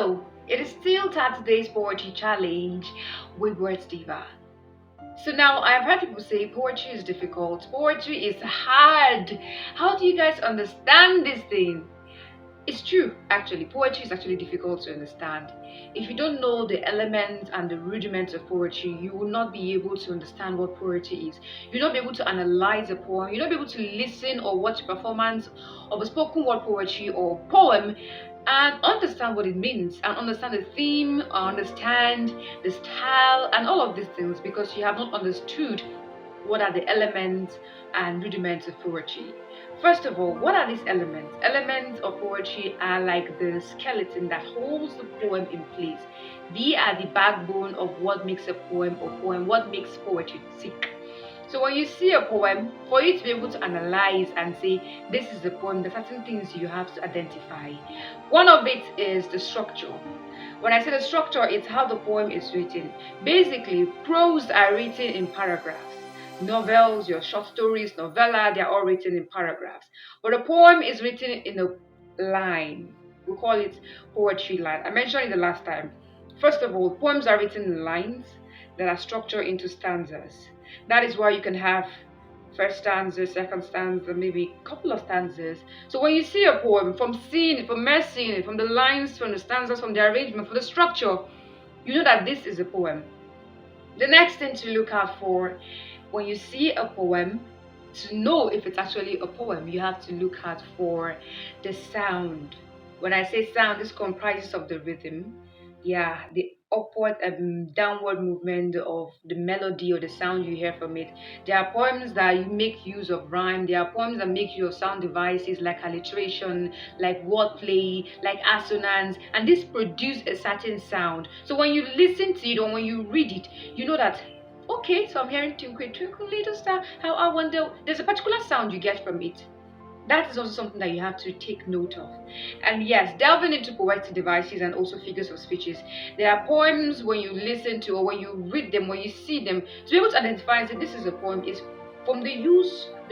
Hello, it is still Saturday's Poetry Challenge with Words Diva. So now I've heard people say poetry is difficult, poetry is hard. How do you guys understand this thing? It's true, actually. Poetry is actually difficult to understand. If you don't know the elements and the rudiments of poetry, you will not be able to understand what poetry is. You'll not be able to analyze a poem. You'll not be able to listen or watch a performance of a spoken word poetry or poem and understand what it means and understand the theme, understand the style, and all of these things because you have not understood what are the elements and rudiments of poetry. First of all, what are these elements? Elements of poetry are like the skeleton that holds the poem in place. They are the backbone of what makes a poem or poem, what makes poetry tick. So when you see a poem, for you to be able to analyze and say this is a poem, there are certain things you have to identify. One of it is the structure. When I say the structure, it's how the poem is written. Basically, prose are written in paragraphs. Novels, your short stories, novella, they're all written in paragraphs. But a poem is written in a line. We call it poetry line. I mentioned it the last time. First of all, poems are written in lines that are structured into stanzas. That is why you can have first stanza, second stanza, maybe a couple of stanzas. So when you see a poem, from seeing it, from seeing it, from the lines, from the stanzas, from the arrangement, from the structure, you know that this is a poem. The next thing to look out for when you see a poem, to know if it's actually a poem, you have to look out for the sound. When I say sound, this comprises of the rhythm, the upward and downward movement of the melody or the sound you hear from it. There are poems that make use of rhyme. There are poems that make use of sound devices like alliteration, like wordplay, like assonance, and this produce a certain sound. So when you listen to it or when you read it, you know that okay, so I'm hearing twinkle, twinkle, little star. How I wonder, there's a particular sound you get from it. That is also something that you have to take note of. And yes, delving into poetic devices and also figures of speeches, there are poems when you listen to or when you read them, when you see them, to be able to identify and say this is a poem is from the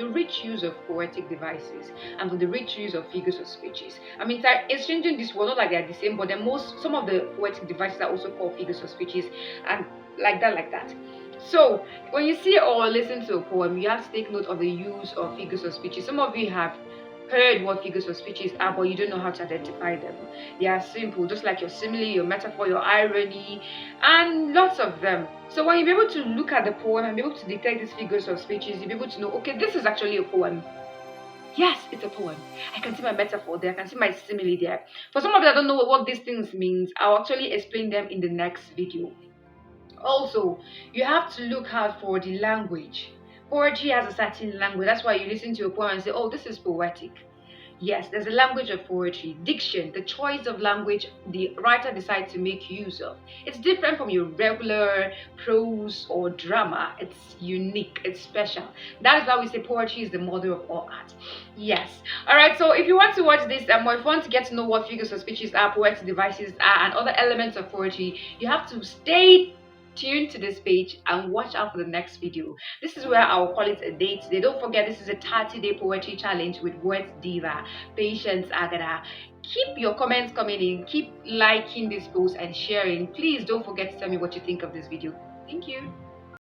rich use of poetic devices and from the rich use of figures of speeches. I mean, it's changing this world, not like they're the same, but some of the poetic devices are also called figures of speeches and like that. So, when you see or listen to a poem, you have to take note of the use of figures of speeches. Some of you have heard what figures of speeches are, but you don't know how to identify them. They are simple, just like your simile, your metaphor, your irony, and lots of them. So, when you're able to look at the poem and be able to detect these figures of speeches, you'll be able to know, okay, this is actually a poem. Yes, it's a poem. I can see my metaphor there. I can see my simile there. For some of you that don't know what these things means, I'll actually explain them in the next video. Also, you have to look out for the language. Poetry has a certain language. That's why you listen to a poem and say, oh, this is poetic. Yes, there's a language of poetry. Diction, the choice of language the writer decides to make use of. It's different from your regular prose or drama. It's unique, it's special. That is why we say poetry is the mother of all art. Yes. Alright, so if you want to watch this or if you want to get to know what figures of speeches are, poetic devices are, and other elements of poetry, you have to stay tuned to this page and watch out for the next video. This is where I'll call it a day today. Don't forget, this is a 30-day poetry challenge with Words Diva, Patience Agada. Keep your comments coming in, keep liking this post and sharing. Please don't forget to tell me what you think of this video. Thank you.